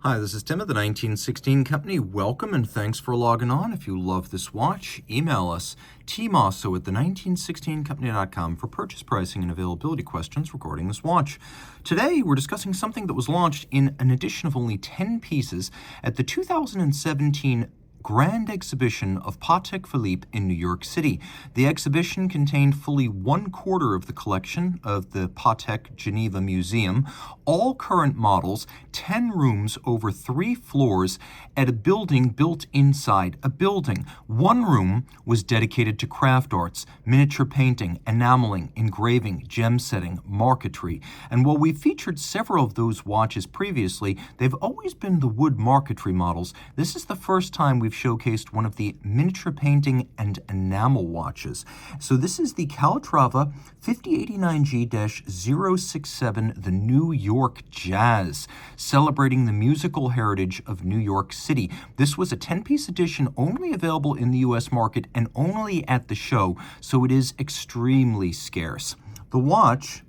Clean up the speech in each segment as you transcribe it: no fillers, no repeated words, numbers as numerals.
Hi, this is Tim at the 1916 Company. Welcome and thanks for logging on. If you love this watch, email us, Team Mosso at the 1916company.com for purchase pricing and availability questions regarding this watch. Today, we're discussing something that was launched in an edition of only 10 pieces at the 2017 Grand Exhibition of Patek Philippe in New York City. The exhibition contained fully 1/4 of the collection of the Patek Geneva Museum, all current models, 10 rooms over 3 floors at a building built inside a building. One room was dedicated to craft arts, miniature painting, enameling, engraving, gem setting, marquetry. And while we featured several of those watches previously, they've always been the wood marquetry models. This is the first time we've showcased one of the miniature painting and enamel watches. So this is the Calatrava 5089G-067, the New York Jazz, celebrating the musical heritage of New York City. This was a 10-piece edition only available in the US market and only at the show, so it is extremely scarce. The watch,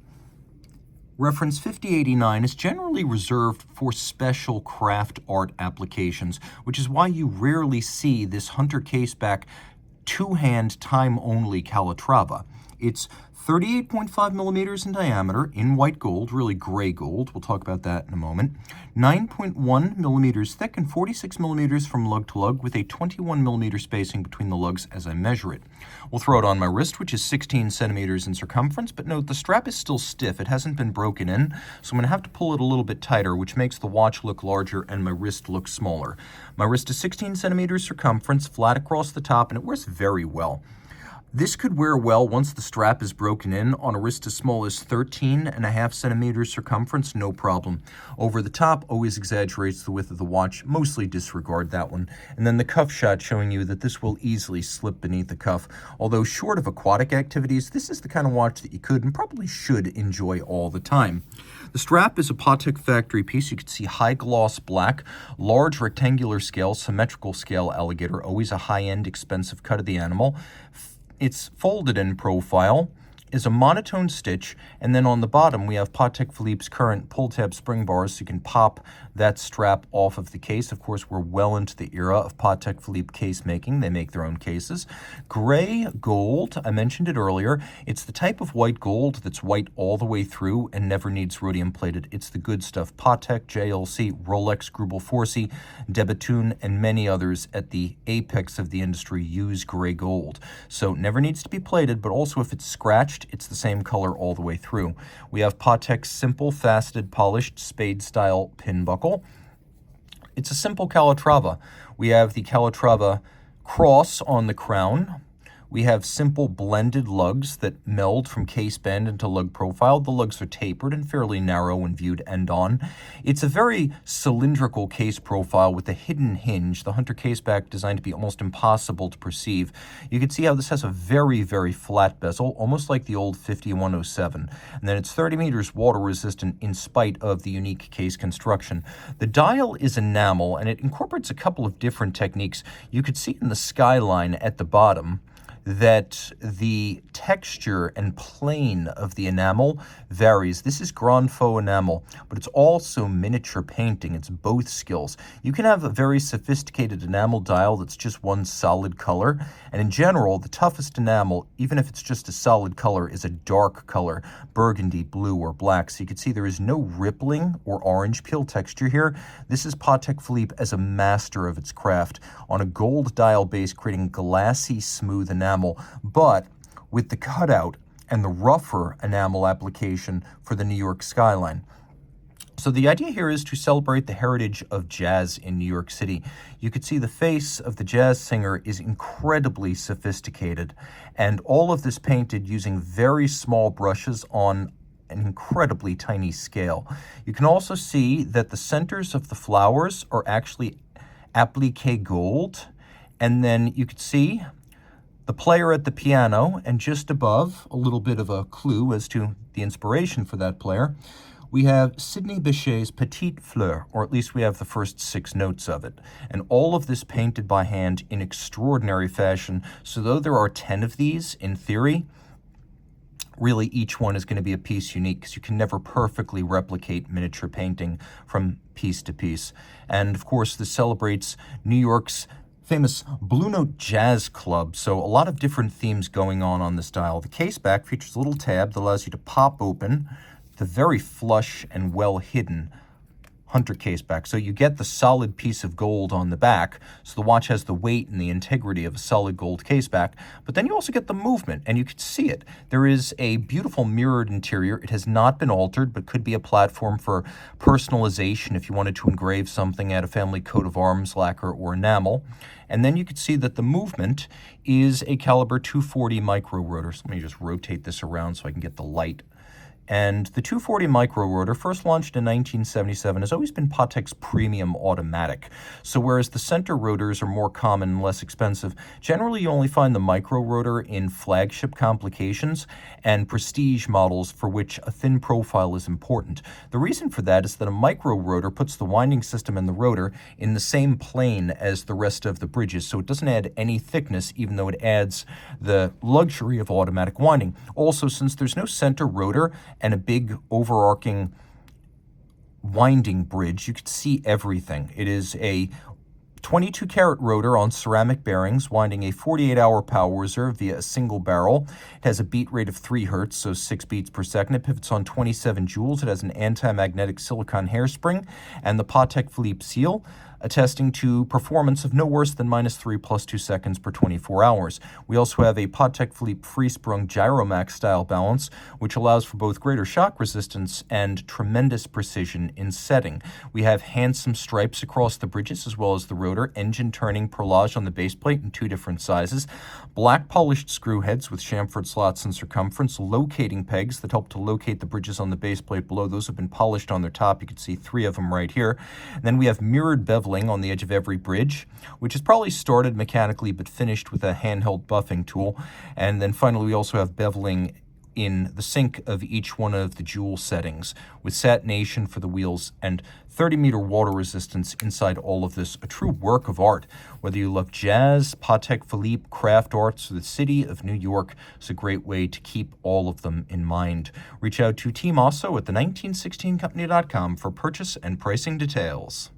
reference 5089, is generally reserved for special craft art applications, which is why you rarely see this Hunter caseback two-hand time-only Calatrava. It's 38.5 millimeters in diameter in white gold, really gray gold. We'll talk about that in a moment. 9.1 millimeters thick and 46 millimeters from lug to lug with a 21 millimeter spacing between the lugs as I measure it. We'll throw it on my wrist, which is 16 centimeters in circumference, but note the strap is still stiff. It hasn't been broken in, so I'm going to have to pull it a little bit tighter, which makes the watch look larger and my wrist look smaller. My wrist is 16 centimeters circumference, flat across the top, and it wears very well. This could wear well once the strap is broken in on a wrist as small as 13.5 centimeters circumference, no problem. Over the top always exaggerates the width of the watch, mostly disregard that one. And then the cuff shot showing you that this will easily slip beneath the cuff. Although short of aquatic activities, this is the kind of watch that you could and probably should enjoy all the time. The strap is a Patek factory piece. You can see high gloss black, large rectangular scale, symmetrical scale alligator, always a high-end expensive cut of the animal. It's folded in profile, is a monotone stitch, and then on the bottom we have Patek Philippe's current pull-tab spring bars, so you can pop that strap off of the case. Of course, we're well into the era of Patek Philippe case making. They make their own cases. Gray gold, I mentioned it earlier. It's the type of white gold that's white all the way through and never needs rhodium plated. It's the good stuff. Patek, JLC, Rolex, Grubel Forsey, Debatoon, and many others at the apex of the industry use gray gold. So never needs to be plated, but also if it's scratched, it's the same color all the way through. We have Patek's simple, faceted, polished, spade-style pin buckle. It's a simple Calatrava. We have the Calatrava cross on the crown. We have simple blended lugs that meld from case band into lug profile. The lugs are tapered and fairly narrow when viewed end-on. It's a very cylindrical case profile with a hidden hinge, the Hunter caseback designed to be almost impossible to perceive. You can see how this has a very, very flat bezel, almost like the old 5107. And then it's 30 meters water resistant in spite of the unique case construction. The dial is enamel, and it incorporates a couple of different techniques. You could see in the skyline at the bottom that the texture and plane of the enamel varies. This is grand faux enamel, but it's also miniature painting. It's both skills. You can have a very sophisticated enamel dial that's just one solid color, and in general, the toughest enamel, even if it's just a solid color, is a dark color, burgundy, blue, or black. So you can see there is no rippling or orange peel texture here. This is Patek Philippe as a master of its craft on a gold dial base, creating glassy, smooth enamel, but with the cutout and the rougher enamel application for the New York skyline. So the idea here is to celebrate the heritage of jazz in New York City. You could see the face of the jazz singer is incredibly sophisticated, and all of this painted using very small brushes on an incredibly tiny scale. You can also see that the centers of the flowers are actually appliqué gold, and then you could see the player at the piano, and just above, a little bit of a clue as to the inspiration for that player, we have Sidney Bechet's Petite Fleur, or at least we have the first 6 notes of it. And all of this painted by hand in extraordinary fashion. So though there are 10 of these, in theory, really each one is going to be a piece unique because you can never perfectly replicate miniature painting from piece to piece. And of course, this celebrates New York's famous Blue Note Jazz Club, so a lot of different themes going on this dial. The case back features a little tab that allows you to pop open the very flush and well hidden Hunter case back. So you get the solid piece of gold on the back, so the watch has the weight and the integrity of a solid gold case back, but then you also get the movement, and you can see it. There is a beautiful mirrored interior. It has not been altered, but could be a platform for personalization if you wanted to engrave something, add a family coat of arms, lacquer, or enamel. And then you can see that the movement is a caliber 240 micro rotor. So let me just rotate this around so I can get the light. And the 240 micro rotor, first launched in 1977, has always been Patek's premium automatic. So whereas the center rotors are more common and less expensive, generally you only find the micro rotor in flagship complications and prestige models for which a thin profile is important. The reason for that is that a micro rotor puts the winding system and the rotor in the same plane as the rest of the bridges, so it doesn't add any thickness, even though it adds the luxury of automatic winding. Also, since there's no center rotor and a big overarching winding bridge, you can see everything. It is a 22-karat rotor on ceramic bearings, winding a 48-hour power reserve via a single barrel. It has a beat rate of 3 hertz, so 6 beats per second. It pivots on 27 joules. It has an anti-magnetic silicone hairspring and the Patek Philippe seal, attesting to performance of no worse than -3 + 2 seconds per 24 hours. We also have a Patek Philippe free-sprung Gyromax style balance, which allows for both greater shock resistance and tremendous precision in setting. We have handsome stripes across the bridges as well as the rotor, engine turning perlage on the base plate in 2 different sizes, black polished screw heads with chamfered slots in circumference, locating pegs that help to locate the bridges on the base plate below. Those have been polished on their top. You can see 3 of them right here. And then we have mirrored bevel on the edge of every bridge, which is probably started mechanically but finished with a handheld buffing tool. And then finally, we also have beveling in the sync of each one of the jewel settings, with satination for the wheels and 30-meter water resistance inside all of this. A true work of art. Whether you love jazz, Patek Philippe, craft arts, or the city of New York, it's a great way to keep all of them in mind. Reach out to Team Mosso at the 1916company.com for purchase and pricing details.